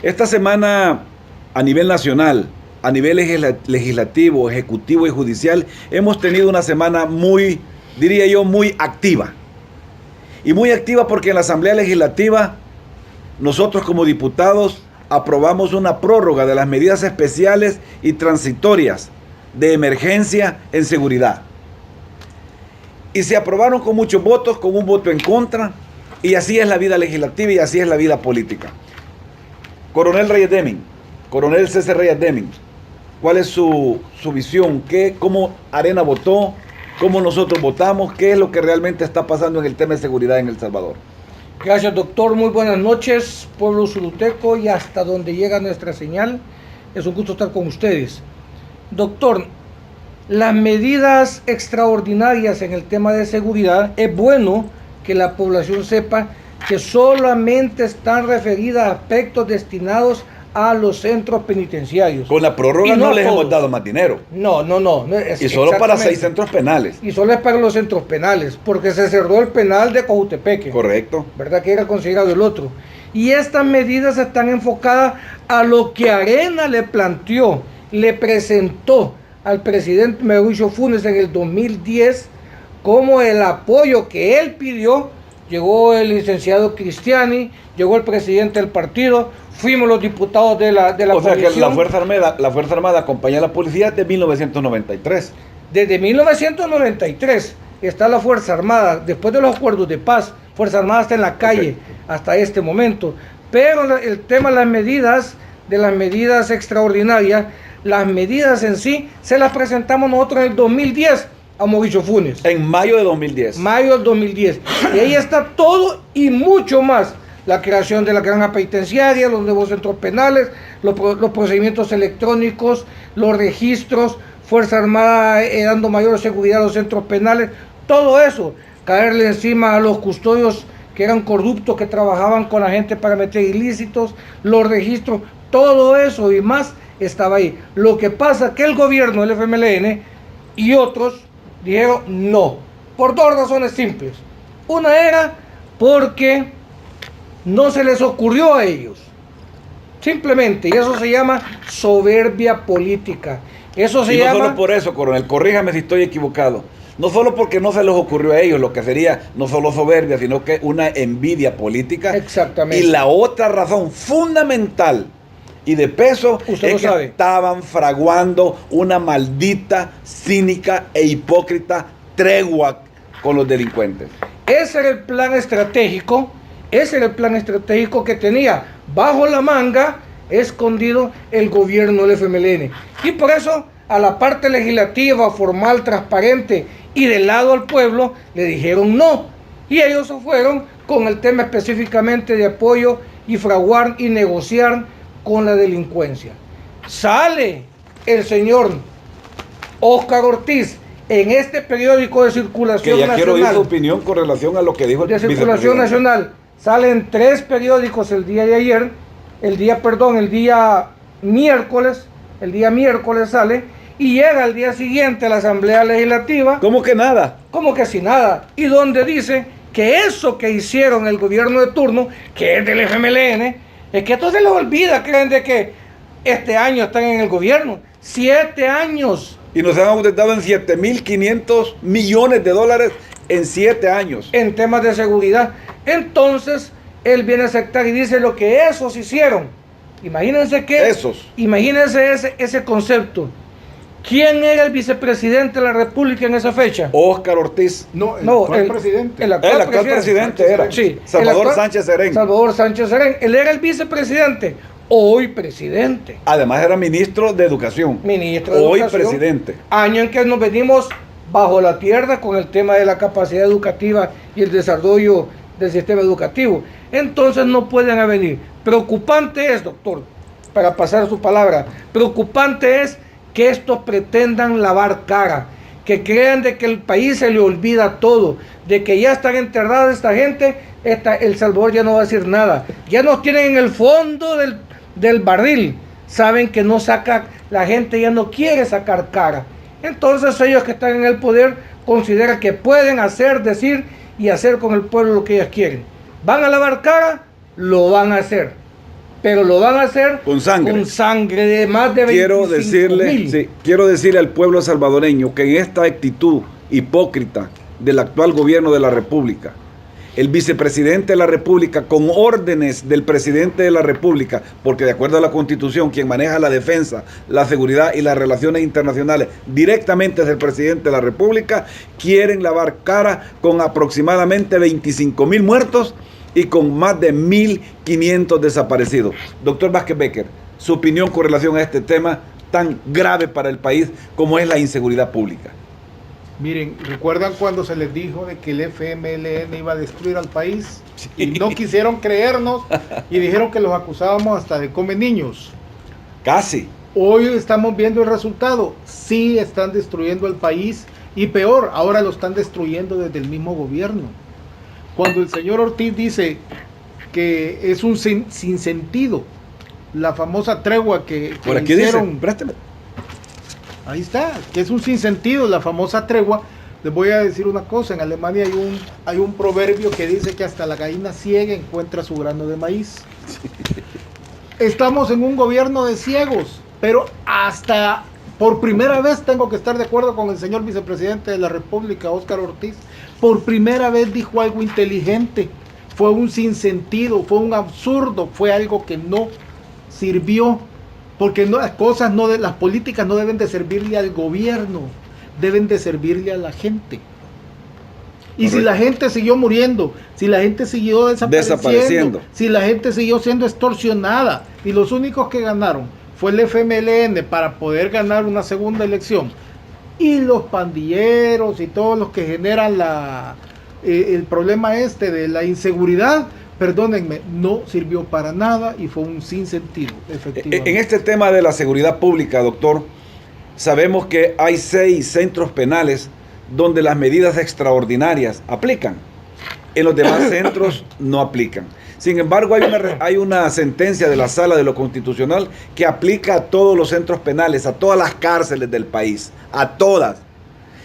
Esta semana, a nivel nacional, a nivel legislativo, ejecutivo y judicial, hemos tenido una semana muy, diría yo, muy activa. Y muy activa porque en la Asamblea Legislativa, nosotros como diputados aprobamos una prórroga de las medidas especiales y transitorias de emergencia en seguridad. Y se aprobaron con muchos votos, con un voto en contra, y así es la vida legislativa y así es la vida política. Coronel Reyes Deming, Coronel César Reyes Deming, ¿cuál es su visión? ¿Cómo Arena votó? ¿Cómo nosotros votamos? ¿Qué es lo que realmente está pasando en el tema de seguridad en El Salvador? Gracias, doctor. Muy buenas noches, pueblo suluteco, y hasta donde llega nuestra señal. Es un gusto estar con ustedes. Doctor, las medidas extraordinarias en el tema de seguridad, es bueno que la población sepa que solamente están referidas a aspectos destinados a los centros penitenciarios. Con la prórroga no les hemos dado más dinero. No. Y solo para 6 centros penales. Y solo es para los centros penales, porque se cerró el penal de Cojutepeque. Correcto. ¿Verdad? Que era considerado el otro. Y estas medidas están enfocadas a lo que Arena le planteó, le presentó al presidente Mauricio Funes en el 2010, como el apoyo que él pidió. Llegó el licenciado Cristiani, llegó el presidente del partido, fuimos los diputados de la o sea coalición. Que la Fuerza Armada acompaña a la policía desde 1993. Desde 1993 está la Fuerza Armada, después de los acuerdos de paz, Fuerza Armada está en la calle hasta este momento. Pero el tema de las medidas extraordinarias, las medidas en sí, se las presentamos nosotros en el 2010 a Mauricio Funes. En mayo de 2010. Mayo del 2010. Y ahí está todo y mucho más. La creación de la granja penitenciaria, los nuevos centros penales, los procedimientos electrónicos, los registros, Fuerza Armada dando mayor seguridad a los centros penales, todo eso. Caerle encima a los custodios que eran corruptos, que trabajaban con la gente para meter ilícitos, los registros, todo eso y más estaba ahí. Lo que pasa que el gobierno, el FMLN y otros dijeron no, por dos razones simples. Una era porque no se les ocurrió a ellos, simplemente, y eso se llama soberbia política. Eso se llama... No solo por eso, coronel, corríjame si estoy equivocado. No solo porque no se les ocurrió a ellos, lo que sería no solo soberbia, sino que una envidia política. Exactamente. Y la otra razón fundamental y de peso Usted es que estaban fraguando una maldita, cínica e hipócrita tregua con los delincuentes. Ese era el plan estratégico, que tenía bajo la manga, escondido, el gobierno del FMLN. Y por eso a la parte legislativa, formal, transparente y del lado al pueblo, le dijeron no. Y ellos se fueron con el tema específicamente de apoyo y fraguar y negociar con la delincuencia. Sale el señor Óscar Ortiz en este periódico de circulación nacional. Quiero oír su opinión con relación a lo que dijo el de circulación nacional. Salen 3 periódicos el día de ayer, el día miércoles sale, y llega al día siguiente a la Asamblea Legislativa. ¿Cómo que nada? Como que sin nada. Y donde dice que eso que hicieron el gobierno de turno, que es del FMLN, es que esto se les olvida, creen de que este año están en el gobierno. 7 años. Y nos han aumentado en 7.500 millones de dólares en 7 años. En temas de seguridad. Entonces, él viene a aceptar y dice lo que esos hicieron. Imagínense ese concepto. ¿Quién era el vicepresidente de la República en esa fecha? Óscar Ortiz. No, el actual presidente. El actual presidente era. Sí, Salvador Sánchez Serén. Salvador Sánchez Serén. Él era el vicepresidente. Hoy presidente. Además era ministro de Educación. Hoy presidente. Año en que nos venimos bajo la tierra con el tema de la capacidad educativa y el desarrollo del sistema educativo. Entonces no pueden venir. Preocupante es, doctor, para pasar su palabra, preocupante es que estos pretendan lavar cara, que crean de que el país se le olvida todo, de que ya están enterradas esta gente, El Salvador ya no va a decir nada. Ya nos tienen en el fondo del barril. Saben que no saca, la gente ya no quiere sacar cara. Entonces ellos que están en el poder consideran que pueden hacer, decir y hacer con el pueblo lo que ellos quieren. ¿Van a lavar cara? Lo van a hacer. pero lo van a hacer con sangre de más de 25,000. Quiero decirle al pueblo salvadoreño que en esta actitud hipócrita del actual gobierno de la República, el vicepresidente de la República, con órdenes del presidente de la República, porque de acuerdo a la Constitución, quien maneja la defensa, la seguridad y las relaciones internacionales directamente es el presidente de la República, quieren lavar cara con aproximadamente 25,000 muertos y con más de 1.500 desaparecidos. Doctor Vázquez Becker, su opinión con relación a este tema tan grave para el país como es la inseguridad pública. Miren, ¿recuerdan cuando se les dijo de que el FMLN iba a destruir al país? Sí. Y no quisieron creernos y dijeron que los acusábamos hasta de come niños. Casi. Hoy estamos viendo el resultado. Sí están destruyendo el país y peor, ahora lo están destruyendo desde el mismo gobierno. Cuando el señor Ortiz dice que es un sinsentido, la famosa tregua que por aquí hicieron, dice, préstame. Ahí está, que es un sinsentido, la famosa tregua. Les voy a decir una cosa, en Alemania hay un proverbio que dice que hasta la gallina ciega encuentra su grano de maíz. Estamos en un gobierno de ciegos, pero hasta por primera vez tengo que estar de acuerdo con el señor vicepresidente de la República, Óscar Ortiz. Por primera vez dijo algo inteligente, fue un sinsentido, fue un absurdo, fue algo que no sirvió. Porque no, las políticas no deben de servirle al gobierno, deben de servirle a la gente. Y correcto. Si la gente siguió muriendo, si la gente siguió desapareciendo, si la gente siguió siendo extorsionada, y los únicos que ganaron fue el FMLN para poder ganar una segunda elección, y los pandilleros y todos los que generan el problema de la inseguridad, perdónenme, no sirvió para nada y fue un sinsentido, efectivamente. En este tema de la seguridad pública, doctor, sabemos que hay 6 centros penales donde las medidas extraordinarias aplican. En los demás centros no aplican. Sin embargo, hay una sentencia de la Sala de lo Constitucional que aplica a todos los centros penales, a todas las cárceles del país, a todas.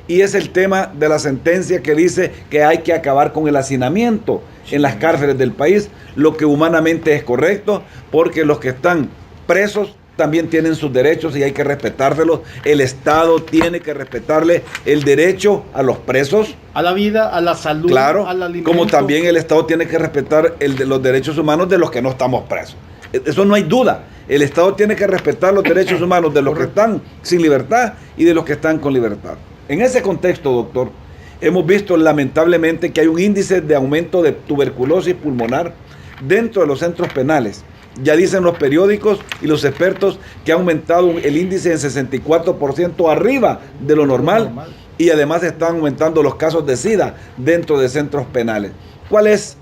Y es el tema de la sentencia que dice que hay que acabar con el hacinamiento en las cárceles del país, lo que humanamente es correcto, porque los que están presos también tienen sus derechos y hay que respetárselos. El Estado tiene que respetarle el derecho a los presos, a la vida, a la salud, claro, al alimento. Como también el Estado tiene que respetar los derechos humanos de los que no estamos presos. Eso no hay duda. El Estado tiene que respetar los derechos humanos de los que están sin libertad y de los que están con libertad. En ese contexto, doctor, hemos visto lamentablemente que hay un índice de aumento de tuberculosis pulmonar dentro de los centros penales. Ya dicen los periódicos y los expertos que ha aumentado el índice en 64% arriba de lo normal y además están aumentando los casos de SIDA dentro de centros penales. ¿Cuál es?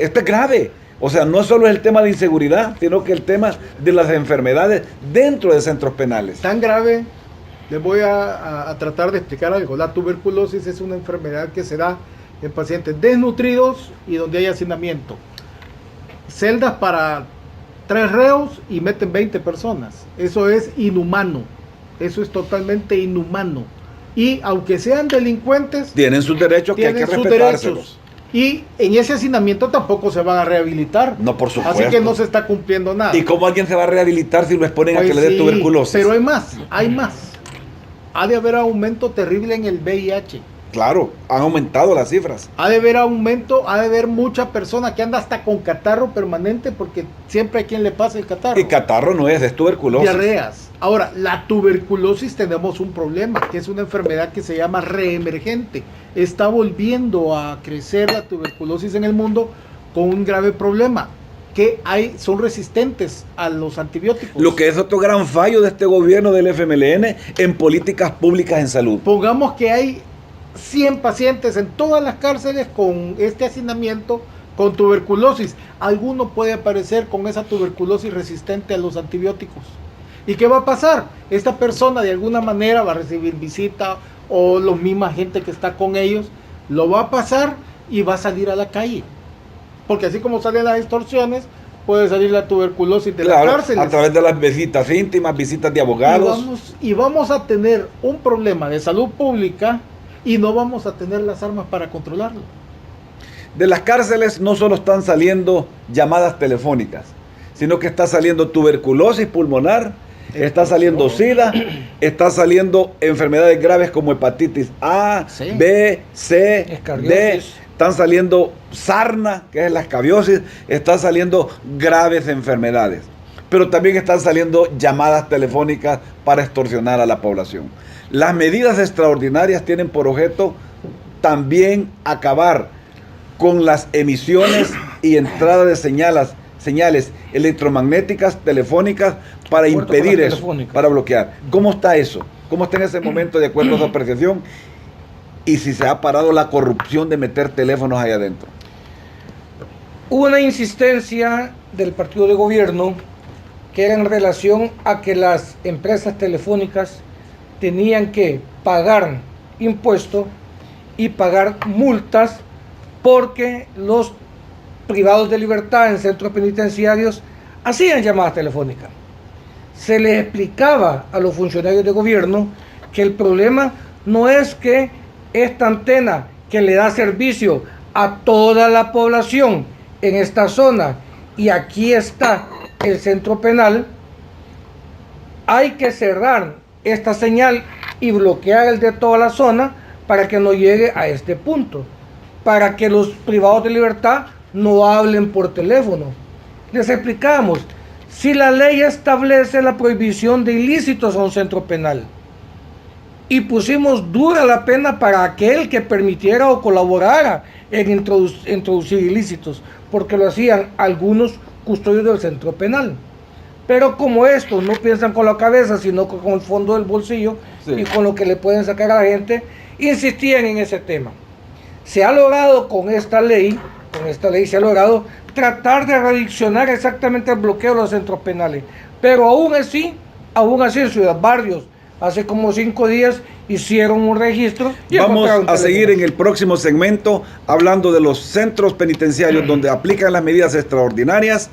Esto es grave. O sea, no solo es el tema de inseguridad, sino que el tema de las enfermedades dentro de centros penales. Tan grave. Les voy a tratar de explicar algo. La tuberculosis es una enfermedad que se da en pacientes desnutridos y donde hay hacinamiento. Celdas para 3 reos y meten 20 personas. Eso es inhumano. Eso es totalmente inhumano. Y aunque sean delincuentes, tienen sus derechos que hay que respetárselos. Y en ese hacinamiento tampoco se van a rehabilitar. No, por supuesto. Así que no se está cumpliendo nada. ¿Y cómo alguien se va a rehabilitar si lo exponen a que le dé tuberculosis? Pero hay más. Ha de haber aumento terrible en el VIH. Claro, han aumentado las cifras. Ha de haber mucha persona que anda hasta con catarro permanente porque siempre hay quien le pasa el catarro. Y catarro no es tuberculosis. Diarreas. Ahora, la tuberculosis tenemos un problema, que es una enfermedad que se llama reemergente. Está volviendo a crecer la tuberculosis en el mundo con un grave problema. Que son resistentes a los antibióticos. Lo que es otro gran fallo de este gobierno del FMLN en políticas públicas en salud. Pongamos que hay 100 pacientes en todas las cárceles con este hacinamiento, con tuberculosis. Alguno puede aparecer con esa tuberculosis resistente a los antibióticos. ¿Y qué va a pasar? Esta persona de alguna manera va a recibir visita o la misma gente que está con ellos, lo va a pasar y va a salir a la calle. Porque así como salen las extorsiones, puede salir la tuberculosis de las cárceles. A través de las visitas íntimas, visitas de abogados. Y vamos a tener un problema de salud pública y no vamos a tener las armas para controlarlo. De las cárceles no solo están saliendo llamadas telefónicas, sino que está saliendo tuberculosis pulmonar, está saliendo SIDA, está saliendo enfermedades graves como hepatitis A, Sí. B, C, D, Escabiosis. están saliendo sarna, que es la escabiosis, están saliendo graves enfermedades. Pero también están saliendo llamadas telefónicas para extorsionar a la población. Las medidas extraordinarias tienen por objeto también acabar con las emisiones y entrada de señales electromagnéticas, telefónicas, para Acuerdo con impedir las eso, telefónicas. para bloquear. ¿Cómo está eso? ¿Cómo está en ese momento de acuerdo a su apreciación? Y si se ha parado la corrupción de meter teléfonos ahí adentro. Hubo una insistencia del partido de gobierno que era en relación a que las empresas telefónicas tenían que pagar impuestos y pagar multas porque los privados de libertad en centros penitenciarios hacían llamadas telefónicas. Se les explicaba a los funcionarios de gobierno que el problema no es que esta antena que le da servicio a toda la población en esta zona y aquí está el centro penal, hay que cerrar esta señal y bloquear el de toda la zona para que no llegue a este punto, para que los privados de libertad no hablen por teléfono. Les explicamos, si la ley establece la prohibición de ilícitos a un centro penal y pusimos dura la pena para aquel que permitiera o colaborara en introducir ilícitos, porque lo hacían algunos custodios del centro penal. Pero como estos no piensan con la cabeza, sino con el fondo del bolsillo, Sí. y con lo que le pueden sacar a la gente, insistían en ese tema. Se ha logrado con esta ley se ha logrado tratar de reaccionar exactamente el bloqueo de los centros penales. Pero aún así en Ciudad Barrios, hace como 5 días hicieron un registro y Vamos encontraron a seguir teléfonos. en el próximo segmento hablando de los centros penitenciarios donde aplican las medidas extraordinarias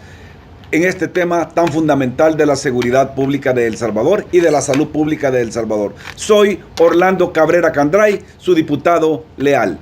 en este tema tan fundamental de la seguridad pública de El Salvador y de la salud pública de El Salvador. Soy Orlando Cabrera Candray, su diputado leal.